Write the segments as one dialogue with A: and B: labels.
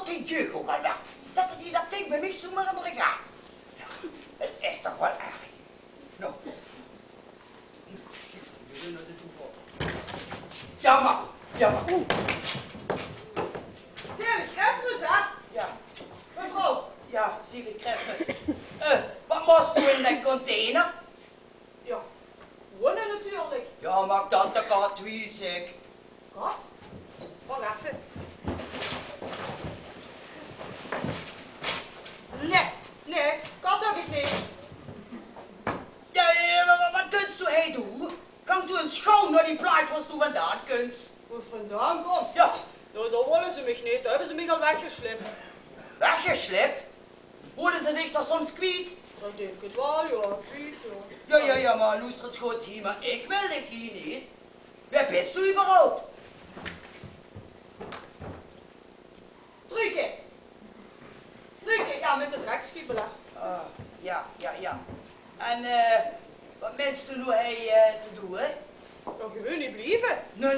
A: die jeugd ook al weg. Zetten die dat ding bij mij zomaar in de regaat. Ja, het is toch wel erg. Nou. Ja, maar. Ja, maar.
B: Zielig Christmas, hè?
A: Ja.
B: Mevrouw.
A: Ja, zielig Christmas. Wat moest u in de container?
B: Ja, wonen natuurlijk.
A: Ja, maar tante Kat, wie is ik?
B: Wat? Wacht even. Nee, kat heb ik niet.
A: Ja, maar wat kunst u hij doen? Kan u een schoon naar die plaat was u vandaan kunst?
B: Waar vandaan komt?
A: Ja.
B: Nou, daar willen ze mich niet. Daar hebben ze mich al weggeslept.
A: Weggeslept? Worden ze dich toch soms kwijt?
B: Dat denk ik wel, ja. Kwijt, ja.
A: Ja, maar luister het goed hier, maar ik wil dich hier niet. Wer bist du überhaupt?
B: Frieke, ja, met de drekskiepelen.
A: Ja. En wat menst u nu hij te doen, hè?
B: Dan gewoon niet blijven.
A: Nee.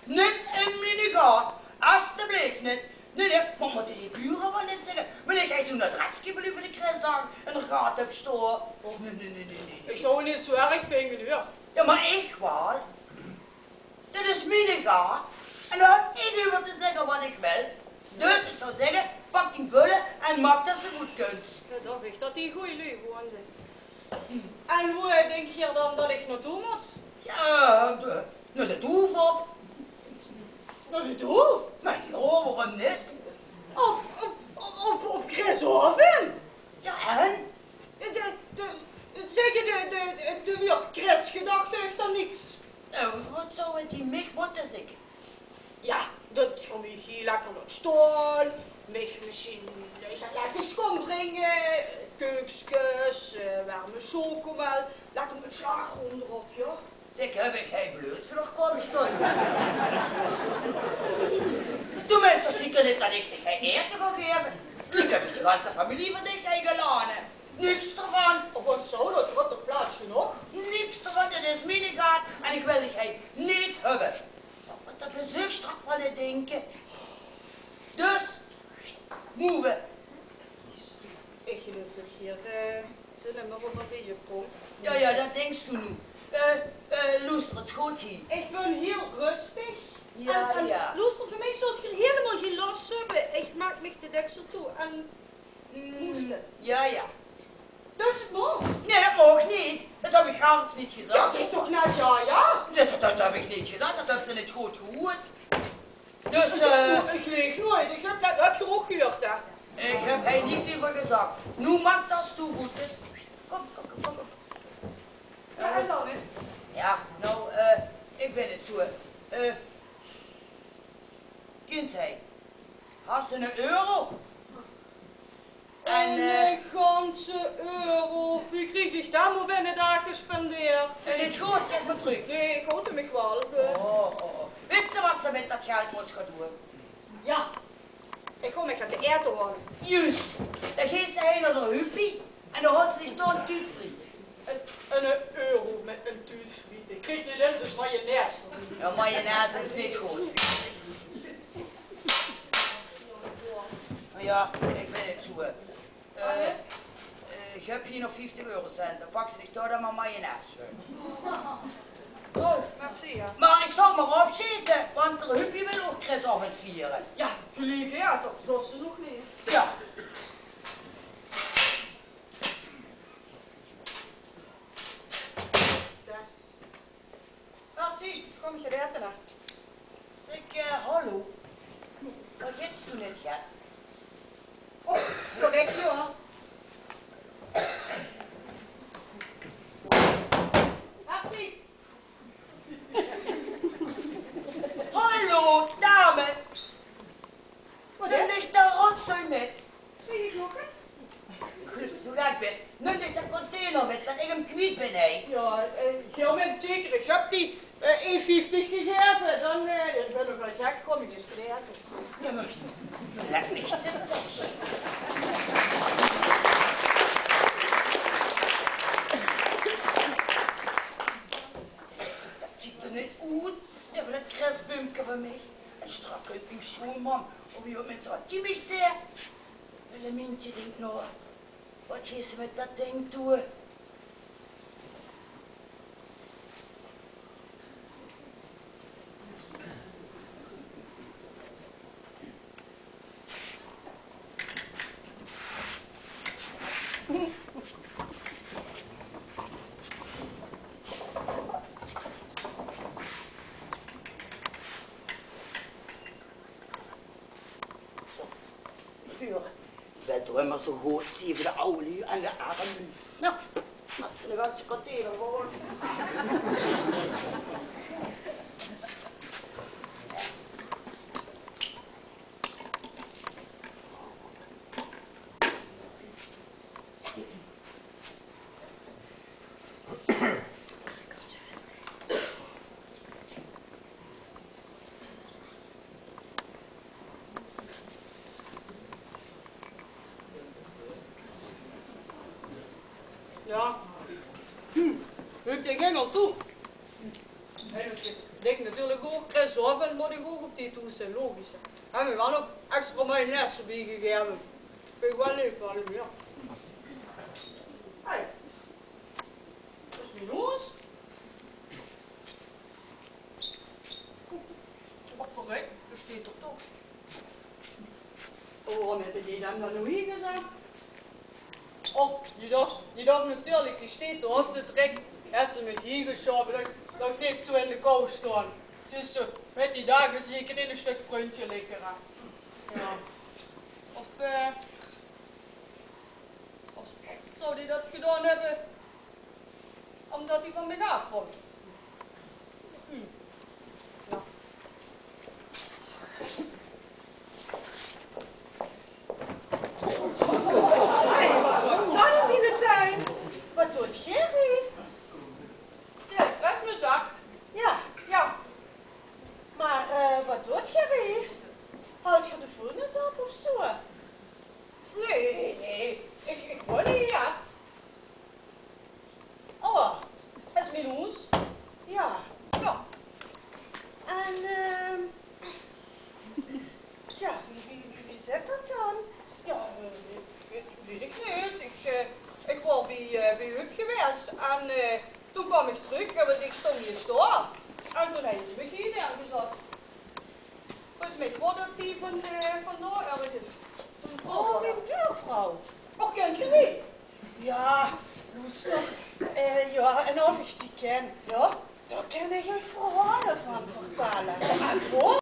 A: Niet in mijn gaat. Alsjeblieft niet. Nee, maar moeten die buren wel niet zeggen? Wanneer ga je toen dat drekskiepelen voor de Christdag en de gaat heb storen? Nee.
B: Ik zou het niet zo erg vinden, hoor.
A: Ja, maar ik wel. Dit is mijn gaat. En dan heb ik over te zeggen wat ik wil. Dus ik zou zeggen, pak die bullen en maak dat ze goed kunt.
B: Ja, dacht ik dat die goeie lui woonden. En hoe denk je dan dat ik naartoe moet?
A: Ja, naar de Doef op.
B: Naar de Doef?
A: Maar ja, waarom niet?
B: Op Christavond?
A: Ja, en?
B: De weer Christgedachte heeft dan niks.
A: Wat zou het die mij moeten zeggen?
B: Ja, dat gaan we hier lekker naar staan. Mich misschien lekker schoon brengen. Keukjes, warme chocomel. Lekker met slagroom erop, ja.
A: Zeg, heb ik geen bloed voor nog komen staan? Doe mensen zeker niet dat ik dich geen eten ga geven. Ik heb de ganze familie van dich eingeladen. Niks ervan.
B: Of wat zou dat? Wat er plaats genoeg?
A: Niks ervan, het is mijn gaat en ik wil dich niet hebben. Wat de bezoekster van het denken. Dus, move.
B: Ik geloof dat hier zullen we nog een beetje komen.
A: Ja, dat denkst u nu. Luister het goed hier.
B: Ik ben heel rustig.
A: Ja.
B: Luister, voor mij zou je helemaal geen last hebben. Ik maak me de deksel toe en moesten.
A: Ja.
B: Dus het mag.
A: Nee, dat mag niet. Dat heb ik Garts niet gezegd.
B: Ja, zeg toch net ja.
A: Dat heb ik niet gezegd, dat hebben ze niet goed gehoord. Dus,
B: Ik leeg nooit. Ik heb je ook gehoord, hè.
A: ik heb hij niet veel gezegd. Nu maakt dat toe goed is. Kom.
B: Ja, en dan, hè?
A: Ja, nou, ik ben het zo. Kind zei, hast du €1? En,
B: een ganse euro. Wie kreeg ik daar maar binnen daar gespendeerd?
A: en het goed, geef me terug.
B: Nee, ik hoorde me wel.
A: Oh. Weet je wat ze met dat geld moet gaan doen?
B: Ja, ik ga me gaan te eten halen.
A: Juist, dan geeft ze hij naar de huppie en dan houdt ze zich door een tuutfriet.
B: Een euro met een tuutfriet. Ik kreeg niet in zijn mayonaise.
A: Ja, mayonaise is niet goed. Maar ja, ik ben het zo. Ik heb hier nog 50 eurocent, dan pak ze dich door dan maar mayonaise.
B: Oh, merci, ja.
A: Maar ik zal maar opzitten, want de huppie wil ook Christavond vieren.
B: Ja, gelijk, ja, dat was ze nog niet.
A: Ja.
B: Merci, kom je eten naar.
A: Hallo. Vergeet u niet, ja?
B: Oh, correct, ja. Merci.
A: Hallo, dame.
B: Wat
A: Er
B: is?
A: ligt een rotzooi met.
B: Wil je klokken?
A: Goed, zo dat best. Nu ligt de container met dat ik hem kwijt ben, hè.
B: Ja, heel met zeker. Ik heb die 1,50 gegeven. Dan ik ben nog wel gek, kom ik eens eten.
A: Ja, maar laat mich de tas. Dat ziet er niet uit. Ja, van dat krasbumke van mij. En strak uit mijn schoenman. Of je met wat die mij zei. Elementje denkt nou, wat heeft ze met dat ding doen? Ik ben toch helemaal zo goed tegen de oude en de armen. Nou, dat ze nog wat kwartieren gewoon.
B: Ja. Ik denk engel toe. En ik denk natuurlijk ook, Chris Hoffen moet ik ook op die toe zijn, logisch. En we gaan ook extra mayonaise erbij gegeven. Vind ik wel leuk voor hem, ja. Hey. Wat is nu los? Wat voor gek, er staat er toch. Oh, waarom hebben die dan nou hier gezet? Oh, die dacht natuurlijk, die staat er op de trek. Had ze met hier geschoven, dat ik niet zo in de kou staan. Dus met die dagen zie ik er een stuk vriendje lekker aan. Ja. Of zou die dat gedaan hebben omdat hij van mij afvond? Ja.
C: Wat doet Gerry?
B: Ja, dat is mijn zaak.
C: Ja,
B: Ja.
C: maar wat doet Gerry? Houdt je de vulnis op of zo?
B: Nee. Ik word niet, ja.
C: Oh,
B: Dat is mijn huis.
C: ja.
B: Ja.
C: En ja, wie zegt dat dan?
B: Ja, weet ik niet. Ik was bij u geweest en toen kwam ik terug en ik stond hier staan. En toen heeft ze me hier gezet. Volgens mij wordt dat die van daar ergens.
C: Oh, mijn buurvrouw.
B: Och, kent je niet?
C: Ja, Loester. Ja, en of ik die ken,
B: Ja?
C: daar kan ik je verhalen van vertellen.
B: En hoor?